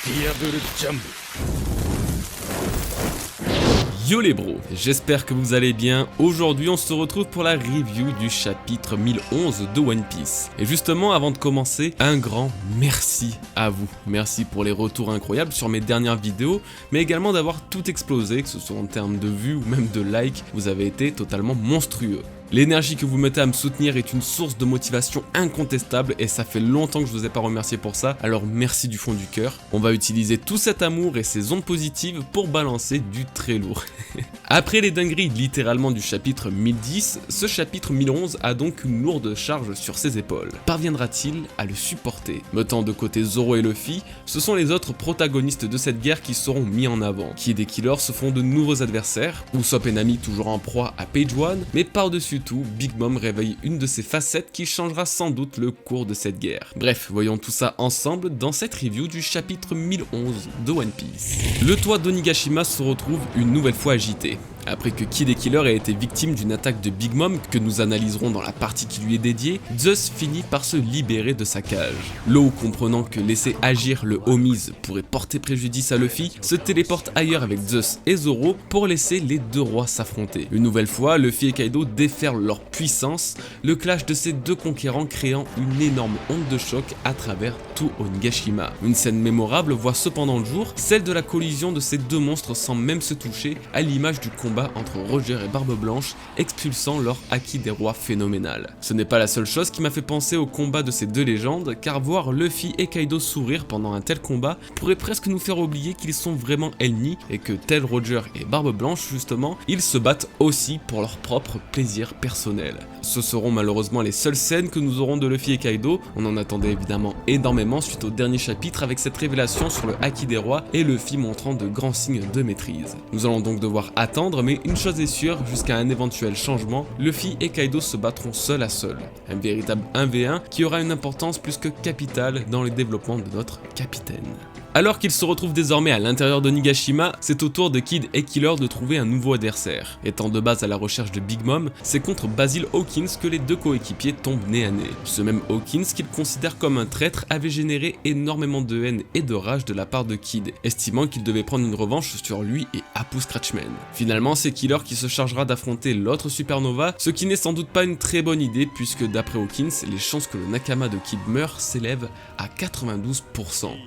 Diable Jump. Yo les bros, j'espère que vous allez bien. Aujourd'hui on se retrouve pour la review du chapitre 1011 de One Piece. Et justement avant de commencer, un grand merci à vous. Merci pour les retours incroyables sur mes dernières vidéos, mais également d'avoir tout explosé, que ce soit en termes de vues ou même de likes, vous avez été totalement monstrueux. L'énergie que vous mettez à me soutenir est une source de motivation incontestable et ça fait longtemps que je vous ai pas remercié pour ça, alors merci du fond du cœur. On va utiliser tout cet amour et ces ondes positives pour balancer du très lourd. Après les dingueries littéralement du chapitre 1010, ce chapitre 1011 a donc une lourde charge sur ses épaules. Parviendra-t-il à le supporter? Mettant de côté Zoro et Luffy, ce sont les autres protagonistes de cette guerre qui seront mis en avant. Kid et Killer se font de nouveaux adversaires, Usopp et Nami toujours en proie à Page One, mais par-dessus tout, Big Mom réveille une de ses facettes qui changera sans doute le cours de cette guerre. Bref, voyons tout ça ensemble dans cette review du chapitre 1011 de One Piece. Le toit d'Onigashima se retrouve une nouvelle fois agité. Après que Kid et Killer aient été victimes d'une attaque de Big Mom que nous analyserons dans la partie qui lui est dédiée, Zeus finit par se libérer de sa cage. Law, comprenant que laisser agir le Homies pourrait porter préjudice à Luffy, se téléporte ailleurs avec Zeus et Zoro pour laisser les deux rois s'affronter. Une nouvelle fois, Luffy et Kaido déferlent leur puissance, le clash de ces deux conquérants créant une énorme onde de choc à travers tout Onigashima. Une scène mémorable voit cependant le jour, celle de la collision de ces deux monstres sans même se toucher, à l'image du combat entre Roger et Barbe Blanche, expulsant leur Haki des rois phénoménal. Ce n'est pas la seule chose qui m'a fait penser au combat de ces deux légendes, car voir Luffy et Kaido sourire pendant un tel combat pourrait presque nous faire oublier qu'ils sont vraiment ennemis et que tel Roger et Barbe Blanche justement, ils se battent aussi pour leur propre plaisir personnel. Ce seront malheureusement les seules scènes que nous aurons de Luffy et Kaido, on en attendait évidemment énormément suite au dernier chapitre avec cette révélation sur le Haki des rois et Luffy montrant de grands signes de maîtrise. Nous allons donc devoir attendre, mais une chose est sûre, jusqu'à un éventuel changement, Luffy et Kaido se battront seul à seul. Un véritable 1v1 qui aura une importance plus que capitale dans le développement de notre capitaine. Alors qu'ils se retrouvent désormais à l'intérieur d'Onigashima, c'est au tour de Kid et Killer de trouver un nouveau adversaire. Étant de base à la recherche de Big Mom, c'est contre Basil Hawkins que les deux coéquipiers tombent nez à nez. Ce même Hawkins, qu'ils considèrent comme un traître, avait généré énormément de haine et de rage de la part de Kid, estimant qu'il devait prendre une revanche sur lui et Apu Scratchman. Finalement, c'est Killer qui se chargera d'affronter l'autre supernova, ce qui n'est sans doute pas une très bonne idée puisque d'après Hawkins, les chances que le Nakama de Kid meure s'élèvent à 92%.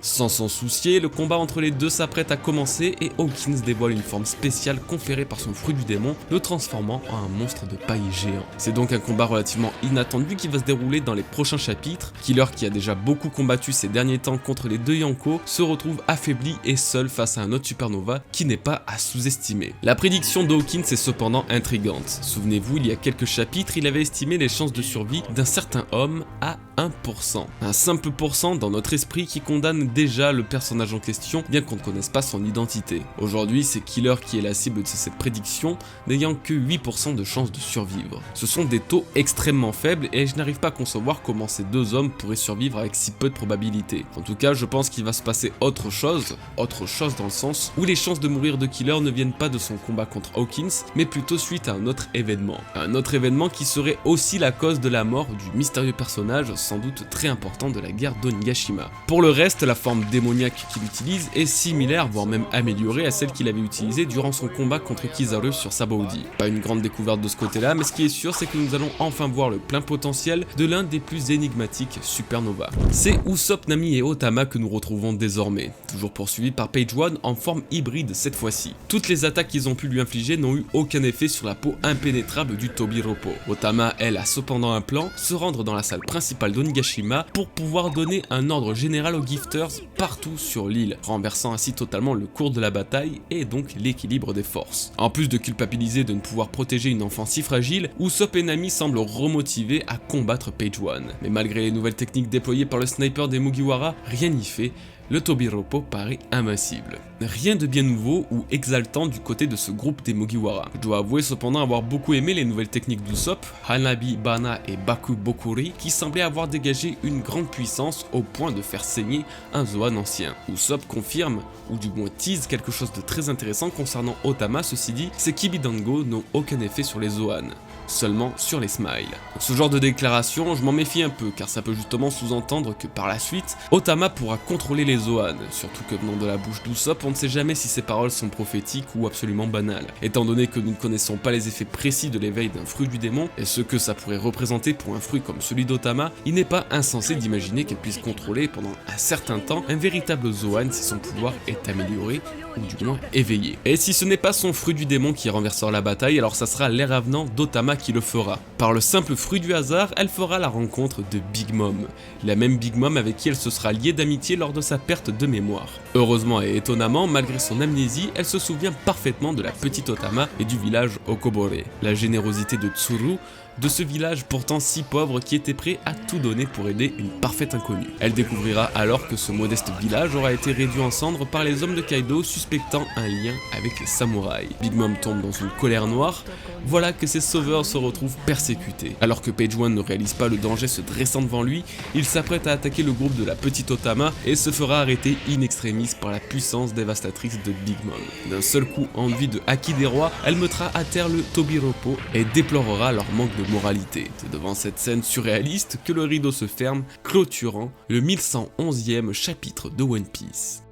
Sans s'en soucier, le combat entre les deux s'apprête à commencer et Hawkins dévoile une forme spéciale conférée par son fruit du démon, le transformant en un monstre de paille géant. C'est donc un combat relativement inattendu qui va se dérouler dans les prochains chapitres. Killer, qui a déjà beaucoup combattu ces derniers temps contre les deux Yonko, se retrouve affaibli et seul face à un autre supernova qui n'est pas à sous-estimer. La prédiction de Hawkins est cependant intrigante. Souvenez-vous, il y a quelques chapitres, il avait estimé les chances de survie d'un certain homme à 1%. Un simple pourcent dans notre esprit qui condamne déjà le personnage en question, bien qu'on ne connaisse pas son identité. Aujourd'hui, c'est Killer qui est la cible de cette prédiction, n'ayant que 8% de chances de survivre. Ce sont des taux extrêmement faibles et je n'arrive pas à concevoir comment ces deux hommes pourraient survivre avec si peu de probabilité. En tout cas, je pense qu'il va se passer autre chose dans le sens où les chances de mourir de Killer ne viennent pas de son combat contre Hawkins, mais plutôt suite à un autre événement. Un autre événement qui serait aussi la cause de la mort du mystérieux personnage sans doute très important de la guerre d'Onigashima. Pour le reste, la forme démoniaque qu'il utilise est similaire, voire même améliorée à celle qu'il avait utilisée durant son combat contre Kizaru sur Sabaody. Pas une grande découverte de ce côté-là, mais ce qui est sûr, c'est que nous allons enfin voir le plein potentiel de l'un des plus énigmatiques supernovas. C'est Usopp, Nami et Otama que nous retrouvons désormais, toujours poursuivis par Page One en forme hybride cette fois-ci. Toutes les attaques qu'ils ont pu lui infliger n'ont eu aucun effet sur la peau impénétrable du Tobiropo. Otama, elle, a cependant un plan, se rendre dans la salle principale d'Onigashima pour pouvoir donner un ordre général aux gifters partout sur l'île, renversant ainsi totalement le cours de la bataille et donc l'équilibre des forces. En plus de culpabiliser de ne pouvoir protéger une enfant si fragile, Usopp et Nami semblent remotivés à combattre Page One. Mais malgré les nouvelles techniques déployées par le sniper des Mugiwara, rien n'y fait. Le Tobiropo paraît invincible. Rien de bien nouveau ou exaltant du côté de ce groupe des Mugiwara. Je dois avouer cependant avoir beaucoup aimé les nouvelles techniques d'Usopp, Hanabi Bana et Baku Bokuri, qui semblaient avoir dégagé une grande puissance au point de faire saigner un Zoan ancien. Usopp confirme, ou du moins tease quelque chose de très intéressant concernant Otama, ceci dit, ces Kibidango n'ont aucun effet sur les Zoan. seulement sur les smiles. Donc ce genre de déclaration, je m'en méfie un peu, car ça peut justement sous-entendre que par la suite, Otama pourra contrôler les Zoan, surtout que venant de la bouche d'Usopp, on ne sait jamais si ces paroles sont prophétiques ou absolument banales. Étant donné que nous ne connaissons pas les effets précis de l'éveil d'un fruit du démon, et ce que ça pourrait représenter pour un fruit comme celui d'Otama, il n'est pas insensé d'imaginer qu'elle puisse contrôler pendant un certain temps un véritable Zoan si son pouvoir est amélioré, ou du moins éveillé. Et si ce n'est pas son fruit du démon qui renversera la bataille, alors ça sera l'ère avenant d'Otama qui le fera. Par le simple fruit du hasard, elle fera la rencontre de Big Mom, la même Big Mom avec qui elle se sera liée d'amitié lors de sa perte de mémoire. Heureusement et étonnamment, malgré son amnésie, elle se souvient parfaitement de la petite Otama et du village Okobore. La générosité de Tsuru, de ce village pourtant si pauvre qui était prêt à tout donner pour aider une parfaite inconnue. Elle découvrira alors que ce modeste village aura été réduit en cendres par les hommes de Kaido suspectant un lien avec les samouraïs. Big Mom tombe dans une colère noire, voilà que ses sauveurs se retrouvent persécutés. Alors que Page One ne réalise pas le danger se dressant devant lui, il s'apprête à attaquer le groupe de la petite Otama et se fera arrêter in extremis par la puissance dévastatrice de Big Mom. D'un seul coup enduit de haki des rois, elle mettra à terre le Tobiropo et déplorera leur manque de moralité. C'est devant cette scène surréaliste que le rideau se ferme, clôturant le 1111e chapitre de One Piece.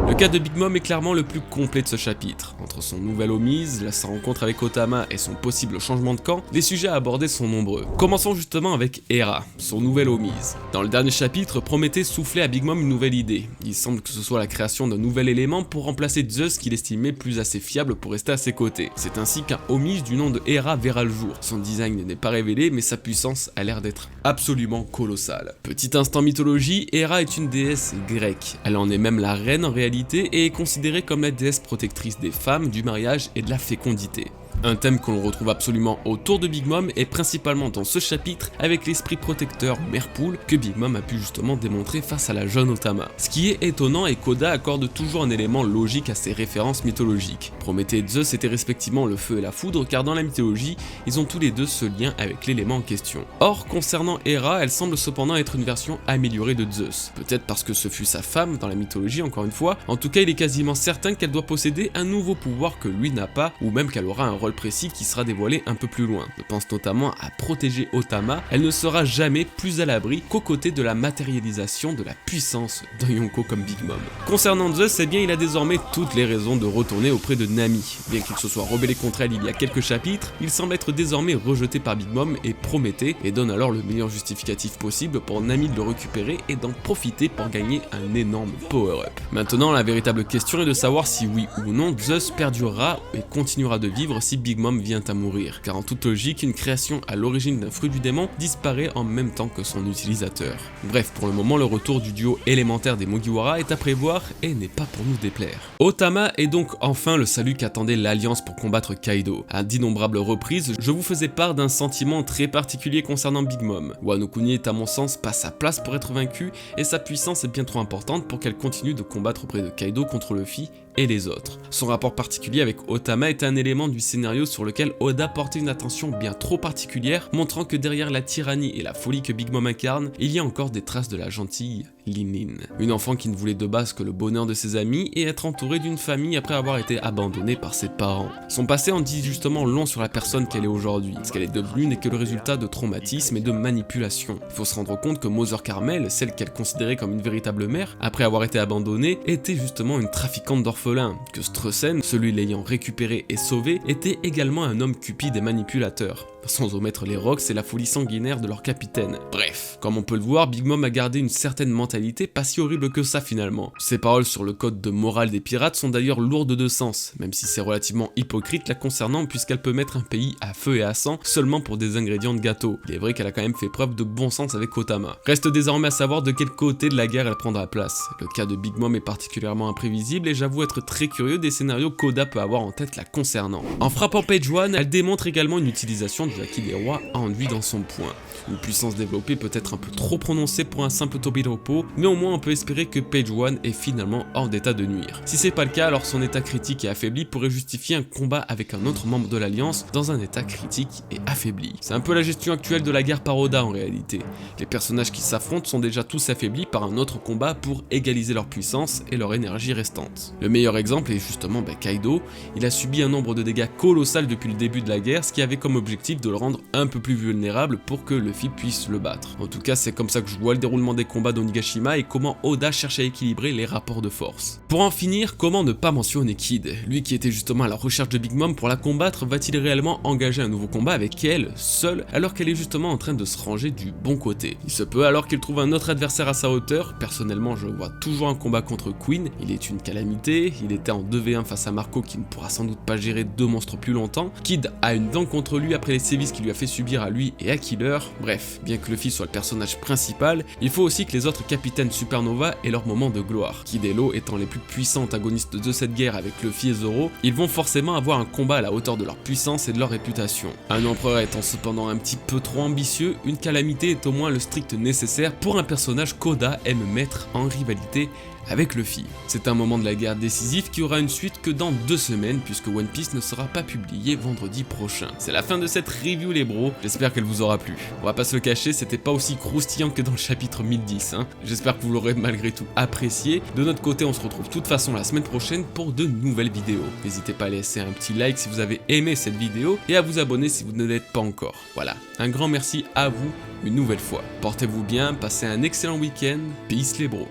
Le cas de Big Mom est clairement le plus complet de ce chapitre. Entre son nouvel Omise, sa rencontre avec Otama et son possible changement de camp, les sujets à aborder sont nombreux. Commençons justement avec Hera, son nouvel Omise. Dans le dernier chapitre, Prométhée soufflait à Big Mom une nouvelle idée. Il semble que ce soit la création d'un nouvel élément pour remplacer Zeus qu'il estimait plus assez fiable pour rester à ses côtés. C'est ainsi qu'un Omise du nom de Hera verra le jour. Son design n'est pas révélé, mais sa puissance a l'air d'être absolument colossale. Petit instant mythologie, Hera est une déesse grecque. Elle en est même la reine en réalité et est considérée comme la déesse protectrice des femmes, du mariage et de la fécondité. Un thème que l'on retrouve absolument autour de Big Mom et principalement dans ce chapitre avec l'esprit protecteur Mère Poule que Big Mom a pu justement démontrer face à la jeune Otama. Ce qui est étonnant est qu'Oda accorde toujours un élément logique à ses références mythologiques. Prométhée et Zeus étaient respectivement le feu et la foudre car dans la mythologie, ils ont tous les deux ce lien avec l'élément en question. Or, concernant Hera, elle semble cependant être une version améliorée de Zeus. Peut-être parce que ce fut sa femme dans la mythologie encore une fois, en tout cas il est quasiment certain qu'elle doit posséder un nouveau pouvoir que lui n'a pas ou même qu'elle aura un rôle précis qui sera dévoilé un peu plus loin. Je pense notamment à protéger Otama, elle ne sera jamais plus à l'abri qu'aux côtés de la matérialisation de la puissance d'un Yonko comme Big Mom. Concernant Zeus, eh bien il a désormais toutes les raisons de retourner auprès de Nami. Bien qu'il se soit rebellé contre elle il y a quelques chapitres, il semble être désormais rejeté par Big Mom et Prométhée et donne alors le meilleur justificatif possible pour Nami de le récupérer et d'en profiter pour gagner un énorme power-up. Maintenant la véritable question est de savoir si oui ou non Zeus perdurera et continuera de vivre si Big Mom vient à mourir, car en toute logique, une création à l'origine d'un fruit du démon disparaît en même temps que son utilisateur. Bref, pour le moment, le retour du duo élémentaire des Mugiwara est à prévoir et n'est pas pour nous déplaire. Otama est donc enfin le salut qu'attendait l'Alliance pour combattre Kaido. À d'innombrables reprises, je vous faisais part d'un sentiment très particulier concernant Big Mom. Wano Kuni est à mon sens pas sa place pour être vaincu et sa puissance est bien trop importante pour qu'elle continue de combattre auprès de Kaido contre Luffy et les autres. Son rapport particulier avec Otama est un élément du scénario sur lequel Oda portait une attention bien trop particulière, montrant que derrière la tyrannie et la folie que Big Mom incarne, il y a encore des traces de la gentille Lin Lin. Une enfant qui ne voulait de base que le bonheur de ses amis et être entourée d'une famille après avoir été abandonnée par ses parents. Son passé en dit justement long sur la personne qu'elle est aujourd'hui. Ce qu'elle est devenue n'est que le résultat de traumatisme et de manipulation. Il faut se rendre compte que Mother Carmel, celle qu'elle considérait comme une véritable mère, après avoir été abandonnée, était justement une trafiquante d'orphelins, que Strussen, celui l'ayant récupéré et sauvé, était également un homme cupide et manipulateur, sans omettre les Rocks et la folie sanguinaire de leur capitaine. Bref, comme on peut le voir, Big Mom a gardé une certaine mentalité pas si horrible que ça finalement. Ses paroles sur le code de morale des pirates sont d'ailleurs lourdes de sens, même si c'est relativement hypocrite la concernant puisqu'elle peut mettre un pays à feu et à sang seulement pour des ingrédients de gâteau. Il est vrai qu'elle a quand même fait preuve de bon sens avec Otama. Reste désormais à savoir de quel côté de la guerre elle prendra place. Le cas de Big Mom est particulièrement imprévisible et j'avoue être très curieux des scénarios qu'Oda peut avoir en tête la concernant. En frappant Page One, elle démontre également une utilisation du haki des rois enduit dans son poing. Une puissance développée peut-être un peu trop prononcée pour un simple Tobiropo, mais au moins on peut espérer que Page One est finalement hors d'état de nuire. Si c'est pas le cas, alors son état critique et affaibli pourrait justifier un combat avec un autre membre de l'Alliance dans un état critique et affaibli. C'est un peu la gestion actuelle de la guerre par Oda en réalité. Les personnages qui s'affrontent sont déjà tous affaiblis par un autre combat pour égaliser leur puissance et leur énergie restante. Le meilleur meilleur exemple est justement Kaido. Il a subi un nombre de dégâts colossal depuis le début de la guerre, ce qui avait comme objectif de le rendre un peu plus vulnérable pour que Luffy puisse le battre. En tout cas, c'est comme ça que je vois le déroulement des combats d'Onigashima et comment Oda cherche à équilibrer les rapports de force. Pour en finir, comment ne pas mentionner Kid? Lui qui était justement à la recherche de Big Mom pour la combattre, va-t-il réellement engager un nouveau combat avec elle, seule, alors qu'elle est justement en train de se ranger du bon côté? Il se peut alors qu'il trouve un autre adversaire à sa hauteur. Personnellement, je vois toujours un combat contre Queen, il est une calamité, il était en 2v1 face à Marco qui ne pourra sans doute pas gérer deux monstres plus longtemps. Kid a une dent contre lui après les sévices qu'il lui a fait subir à lui et à Killer. Bref, bien que Luffy soit le personnage principal, il faut aussi que les autres capitaines Supernova aient leur moment de gloire. Kid et Law étant les plus puissants antagonistes de cette guerre avec Luffy et Zoro, ils vont forcément avoir un combat à la hauteur de leur puissance et de leur réputation. Un empereur étant cependant un petit peu trop ambitieux, une calamité est au moins le strict nécessaire pour un personnage qu'Oda aime mettre en rivalité avec Luffy. C'est un moment de la guerre décisif qui aura une suite que dans 2 semaines puisque One Piece ne sera pas publié vendredi prochain. C'est la fin de cette review les bros, j'espère qu'elle vous aura plu. On va pas se le cacher, c'était pas aussi croustillant que dans le chapitre 1010, hein. J'espère que vous l'aurez malgré tout apprécié. De notre côté, on se retrouve de toute façon la semaine prochaine pour de nouvelles vidéos. N'hésitez pas à laisser un petit like si vous avez aimé cette vidéo et à vous abonner si vous ne l'êtes pas encore. Voilà, un grand merci à vous une nouvelle fois. Portez-vous bien, passez un excellent week-end, peace les bros.